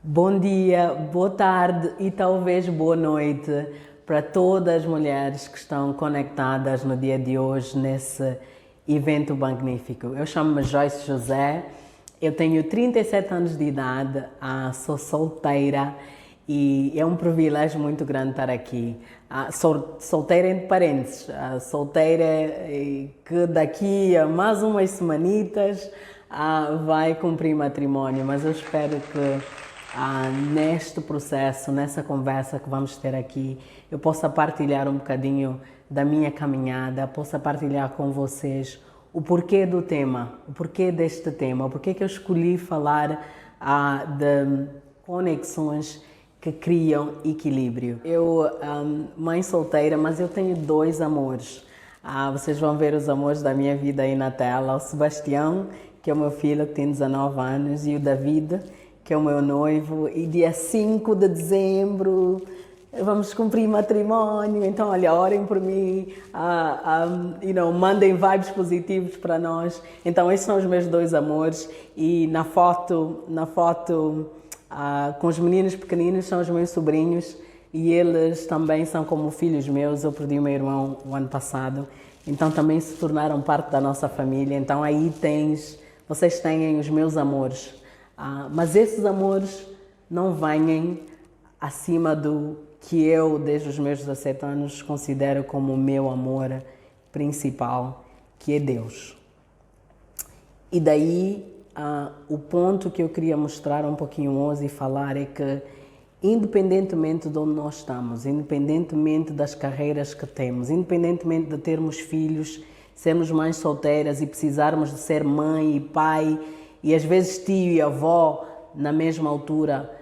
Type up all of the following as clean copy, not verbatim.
Bom dia, boa tarde e talvez boa noite para todas as mulheres que estão conectadas no dia de hoje nesse evento magnífico. Eu chamo-me Joyce José, eu tenho 37 anos de idade, sou solteira e é um privilégio muito grande estar aqui. Sou solteira entre parênteses, solteira que daqui a mais umas semanitas vai cumprir matrimónio, mas eu espero que neste processo, nessa conversa que vamos ter aqui, eu possa partilhar um bocadinho da minha caminhada, possa partilhar com vocês o porquê do tema, o porquê deste tema, o porquê que eu escolhi falar de conexões que criam equilíbrio. Eu, mãe solteira, mas eu tenho dois amores. Vocês vão ver os amores da minha vida aí na tela. O Sebastião, que é o meu filho, que tem 19 anos, e o David, que é o meu noivo, e dia 5 de dezembro vamos cumprir matrimónio. Então, olha, orem por mim, mandem vibes positivos para nós. Então, esses são os meus dois amores. E na foto com os meninos pequeninos são os meus sobrinhos, e eles também são como filhos meus. Eu perdi o meu irmão o ano passado, então também se tornaram parte da nossa família. Então, aí vocês têm os meus amores. Mas esses amores não vêm acima do que eu, desde os meus 17 anos, considero como o meu amor principal, que é Deus. E daí, o ponto que eu queria mostrar um pouquinho hoje e falar é que, independentemente de onde nós estamos, independentemente das carreiras que temos, independentemente de termos filhos, sermos mães solteiras e precisarmos de ser mãe e pai, e às vezes tio e avó na mesma altura,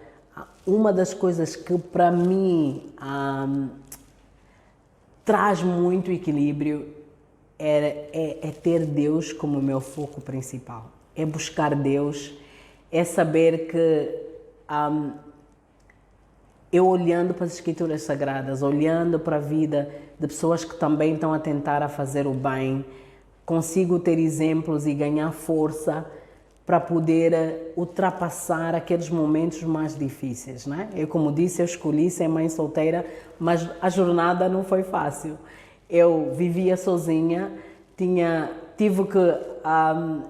uma das coisas que para mim traz muito equilíbrio é ter Deus como meu foco principal. É buscar Deus, é saber que eu, olhando para as Escrituras Sagradas, olhando para a vida de pessoas que também estão a tentar a fazer o bem, consigo ter exemplos e ganhar força para poder ultrapassar aqueles momentos mais difíceis, né? Eu, como disse, eu escolhi ser mãe solteira, mas a jornada não foi fácil. Eu vivia sozinha, tive que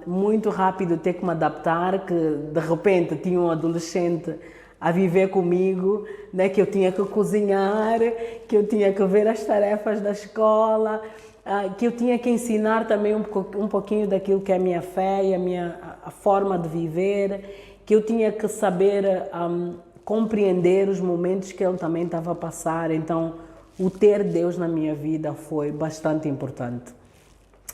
muito rápido ter que me adaptar, que de repente tinha um adolescente a viver comigo, né? Que eu tinha que cozinhar, que eu tinha que ver as tarefas da escola, que eu tinha que ensinar também um pouquinho daquilo que é a minha fé e a forma de viver, que eu tinha que saber compreender os momentos que ele também estava a passar. Então, o ter Deus na minha vida foi bastante importante.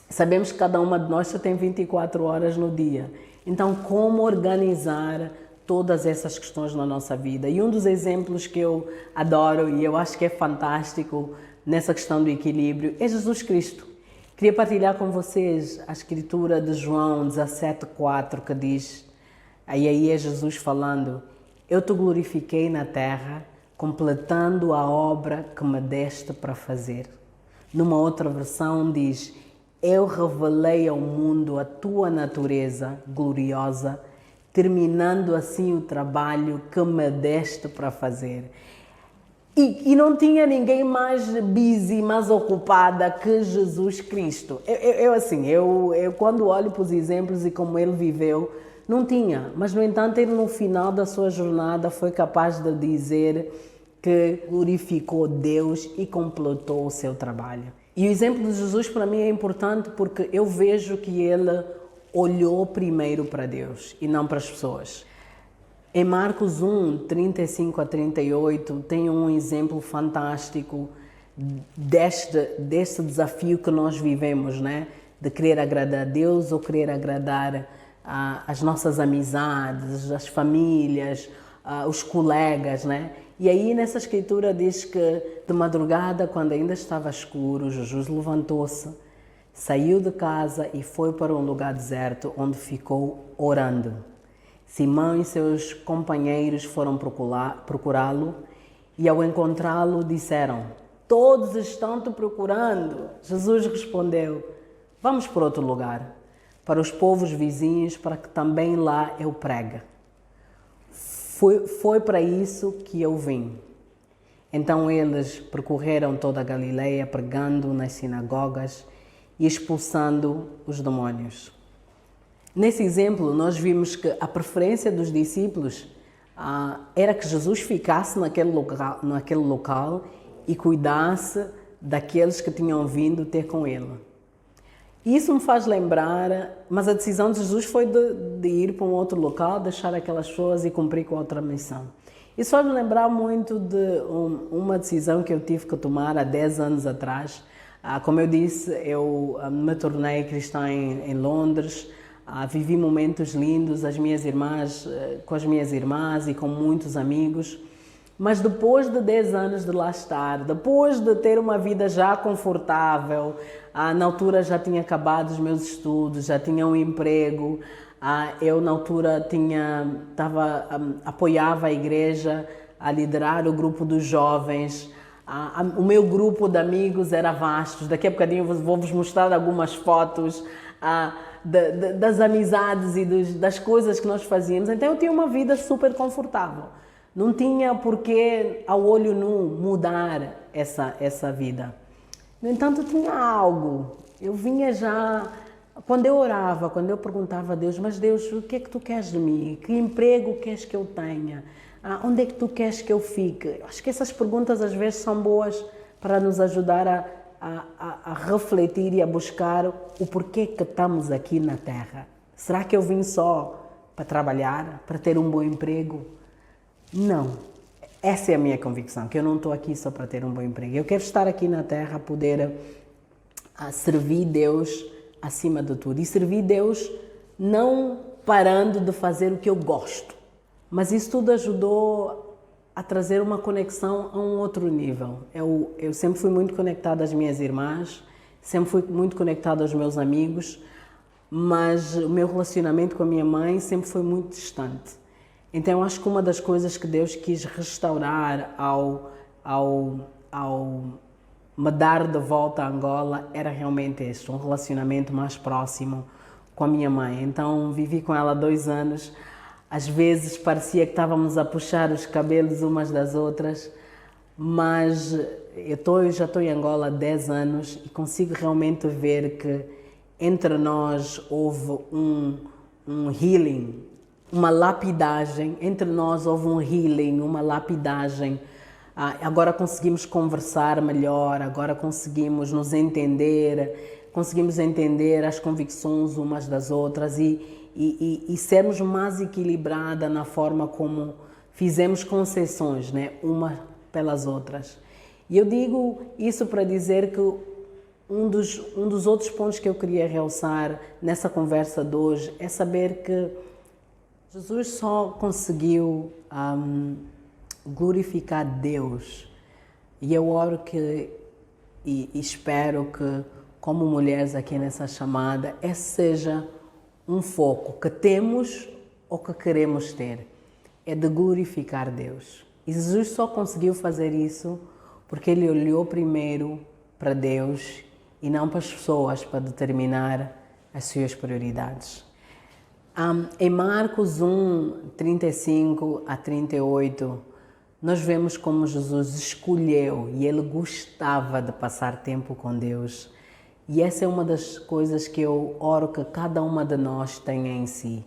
Sabemos que cada uma de nós só tem 24 horas no dia. Então, como organizar todas essas questões na nossa vida? E um dos exemplos que eu adoro e eu acho que é fantástico nessa questão do equilíbrio é Jesus Cristo. Queria partilhar com vocês a escritura de João 17,4, que diz, aí é Jesus falando: eu te glorifiquei na terra, completando a obra que me deste para fazer. Numa outra versão diz: eu revelei ao mundo a tua natureza gloriosa, terminando assim o trabalho que me deste para fazer. E não tinha ninguém mais busy, mais ocupada que Jesus Cristo. Eu quando olho para os exemplos e como ele viveu, não tinha. Mas, no entanto, ele no final da sua jornada foi capaz de dizer que glorificou Deus e completou o seu trabalho. E o exemplo de Jesus para mim é importante porque eu vejo que ele olhou primeiro para Deus e não para as pessoas. Em Marcos 1, 35 a 38, tem um exemplo fantástico deste desafio que nós vivemos, né? De querer agradar a Deus ou querer agradar as nossas amizades, as famílias, os colegas, né? E aí nessa escritura diz que de madrugada, quando ainda estava escuro, Jesus levantou-se, saiu de casa e foi para um lugar deserto onde ficou orando. Simão e seus companheiros foram procurá-lo e, ao encontrá-lo, disseram: todos estão te procurando. Jesus respondeu: vamos para outro lugar, para os povos vizinhos, para que também lá eu pregue. Foi para isso que eu vim. Então eles percorreram toda a Galileia, pregando nas sinagogas e expulsando os demónios. Nesse exemplo, nós vimos que a preferência dos discípulos era que Jesus ficasse naquele local e cuidasse daqueles que tinham vindo ter com ele. Isso me faz lembrar, mas a decisão de Jesus foi de ir para um outro local, deixar aquelas pessoas e cumprir com outra missão. Isso faz me lembrar muito de uma decisão que eu tive que tomar há 10 anos atrás. Como eu disse, eu me tornei cristã em Londres, vivi momentos lindos, com as minhas irmãs e com muitos amigos. Mas depois de 10 anos de lá estar, depois de ter uma vida já confortável, na altura já tinha acabado os meus estudos, já tinha um emprego, eu na altura apoiava a igreja a liderar o grupo dos jovens, o meu grupo de amigos era vasto, daqui a bocadinho vou-vos mostrar algumas fotos das amizades e das coisas que nós fazíamos, então eu tinha uma vida super confortável. Não tinha por que, ao olho nu, mudar essa vida. No entanto, tinha algo. Eu vinha já... Quando eu orava, quando eu perguntava a Deus, mas Deus, o que é que tu queres de mim? Que emprego queres que eu tenha? Onde é que tu queres que eu fique? Eu acho que essas perguntas às vezes são boas para nos ajudar a refletir e a buscar o porquê que estamos aqui na Terra. Será que eu vim só para trabalhar, para ter um bom emprego? Não, essa é a minha convicção, que eu não estou aqui só para ter um bom emprego. Eu quero estar aqui na Terra, poder servir Deus acima de tudo. E servir Deus não parando de fazer o que eu gosto. Mas isso tudo ajudou a trazer uma conexão a um outro nível. Eu sempre fui muito conectada às minhas irmãs, sempre fui muito conectada aos meus amigos, mas o meu relacionamento com a minha mãe sempre foi muito distante. Então, eu acho que uma das coisas que Deus quis restaurar ao me dar de volta a Angola era realmente este, um relacionamento mais próximo com a minha mãe. Então, vivi com ela 2 anos. Às vezes parecia que estávamos a puxar os cabelos umas das outras, mas eu já estou em Angola há 10 anos e consigo realmente ver que entre nós houve um healing, uma lapidagem, entre nós houve um healing, uma lapidagem. Agora conseguimos conversar melhor, agora conseguimos nos entender, conseguimos entender as convicções umas das outras e sermos mais equilibrada na forma como fizemos concessões, né, umas pelas outras. E eu digo isso para dizer que um dos outros pontos que eu queria realçar nessa conversa de hoje é saber que Jesus só conseguiu glorificar Deus. E eu oro e espero que, como mulheres aqui nessa chamada, esse seja um foco que temos ou que queremos ter. É de glorificar Deus. E Jesus só conseguiu fazer isso porque Ele olhou primeiro para Deus e não para as pessoas para determinar as suas prioridades. Em Marcos 1, 35 a 38, nós vemos como Jesus escolheu e Ele gostava de passar tempo com Deus. E essa é uma das coisas que eu oro que cada uma de nós tenha em si,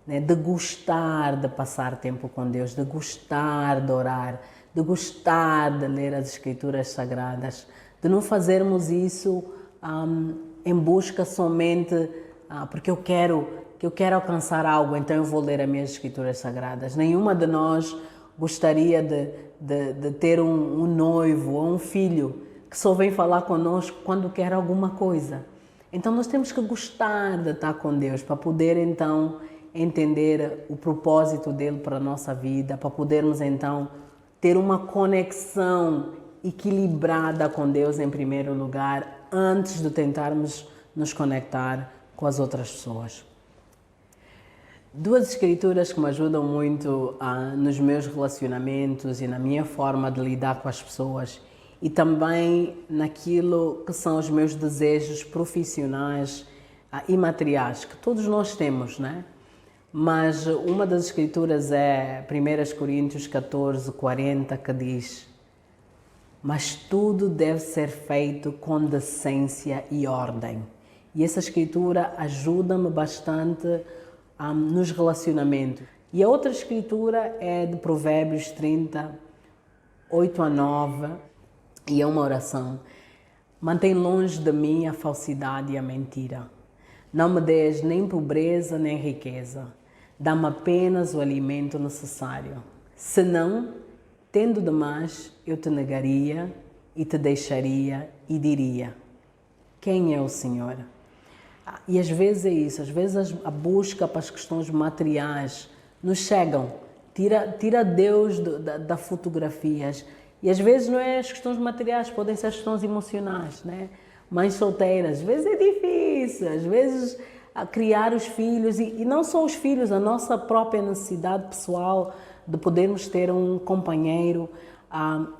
né? De gostar de passar tempo com Deus, de gostar de orar, de gostar de ler as Escrituras Sagradas, de não fazermos isso em busca somente porque eu quero alcançar algo, então eu vou ler as minhas Escrituras Sagradas. Nenhuma de nós gostaria de ter um noivo ou um filho que só vem falar conosco quando quer alguma coisa. Então nós temos que gostar de estar com Deus para poder então entender o propósito dele para a nossa vida, para podermos então ter uma conexão equilibrada com Deus em primeiro lugar, antes de tentarmos nos conectar com as outras pessoas. 2 escrituras que me ajudam muito nos meus relacionamentos e na minha forma de lidar com as pessoas e também naquilo que são os meus desejos profissionais e materiais, que todos nós temos, né? mas uma das escrituras é 1 Coríntios 14, 40, que diz: mas tudo deve ser feito com decência e ordem. E essa escritura ajuda-me bastante nos relacionamentos. E a outra escritura é de Provérbios 30, 8 a 9, e é uma oração. Mantém longe de mim a falsidade e a mentira. Não me des nem pobreza nem riqueza. Dá-me apenas o alimento necessário. Senão, tendo demais, eu te negaria e te deixaria e diria: quem é o Senhor? E às vezes é isso, às vezes a busca para as questões materiais nos chegam, tira Deus da fotografias. E às vezes não é as questões materiais, podem ser as questões emocionais, né? Mães solteiras, às vezes é difícil, às vezes criar os filhos, e não só os filhos, a nossa própria necessidade pessoal de podermos ter um companheiro,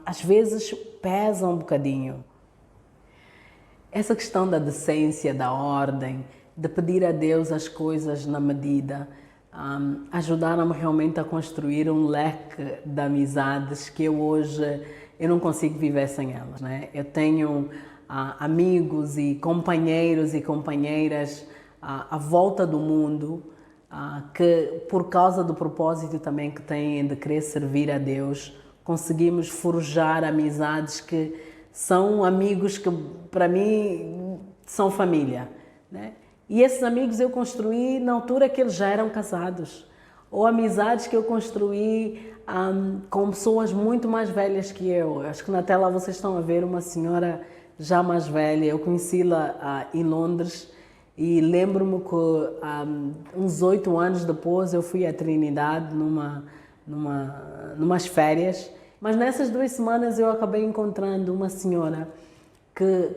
às vezes pesa um bocadinho. Essa questão da decência, da ordem, de pedir a Deus as coisas na medida, ajudaram-me realmente a construir um leque de amizades que hoje eu não consigo viver sem elas, né? Eu tenho amigos e companheiros e companheiras à volta do mundo que, por causa do propósito também que têm de querer servir a Deus, conseguimos forjar amizades que são amigos que, para mim, são família, né? E esses amigos eu construí na altura que eles já eram casados. Ou amizades que eu construí com pessoas muito mais velhas que eu. Acho que na tela vocês estão a ver uma senhora já mais velha. Eu conheci-la em Londres e lembro-me que uns 8 anos depois eu fui à Trinidade numas férias. Mas nessas 2 semanas eu acabei encontrando uma senhora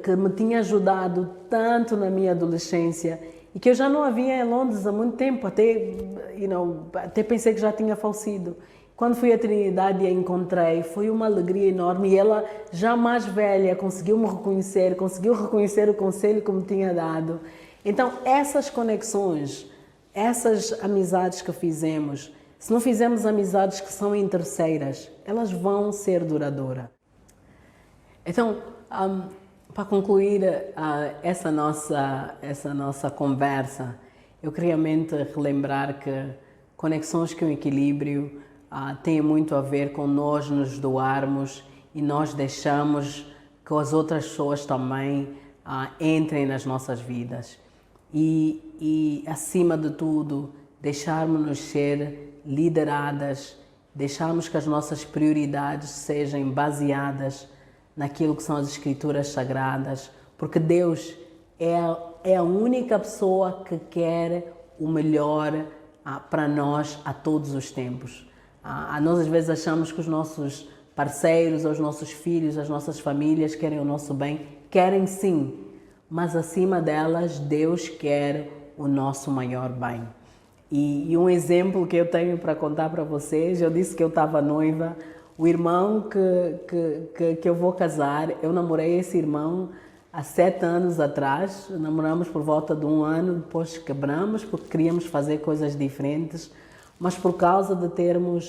que me tinha ajudado tanto na minha adolescência e que eu já não a via em Londres há muito tempo, até pensei que já tinha falecido. Quando fui à Trinidade e a encontrei, foi uma alegria enorme, e ela, já mais velha, conseguiu reconhecer o conselho que me tinha dado. Então, essas conexões, essas amizades que fizemos, se não fizermos amizades que são interesseiras, elas vão ser duradouras. Então, para concluir essa nossa conversa, eu queria realmente relembrar que conexões com equilíbrio têm muito a ver com nós nos doarmos e nós deixamos que as outras pessoas também entrem nas nossas vidas. E acima de tudo, deixarmos-nos ser lideradas, deixarmos que as nossas prioridades sejam baseadas naquilo que são as Escrituras Sagradas, porque Deus é a única pessoa que quer o melhor para nós a todos os tempos. Nós às vezes achamos que os nossos parceiros, os nossos filhos, as nossas famílias querem o nosso bem. Querem sim, mas acima delas Deus quer o nosso maior bem. E um exemplo que eu tenho para contar para vocês, eu disse que eu estava noiva. O irmão que eu vou casar, eu namorei esse irmão há 7 anos atrás. Namoramos por volta de 1 ano, depois quebramos porque queríamos fazer coisas diferentes. Mas por causa de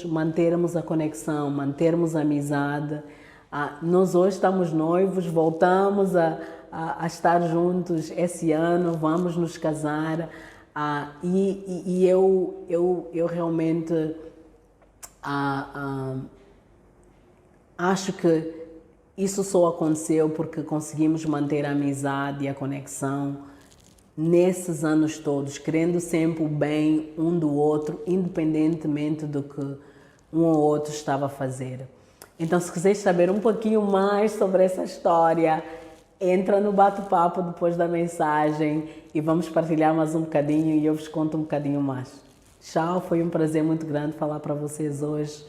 mantermos a conexão, mantermos a amizade, nós hoje estamos noivos, voltamos a estar juntos esse ano, vamos nos casar. E eu realmente acho que isso só aconteceu porque conseguimos manter a amizade e a conexão nesses anos todos, querendo sempre o bem um do outro, independentemente do que um ou outro estava a fazer. Então, se quiseres saber um pouquinho mais sobre essa história, entra no bate-papo depois da mensagem e vamos partilhar mais um bocadinho e eu vos conto um bocadinho mais. Tchau, foi um prazer muito grande falar para vocês hoje.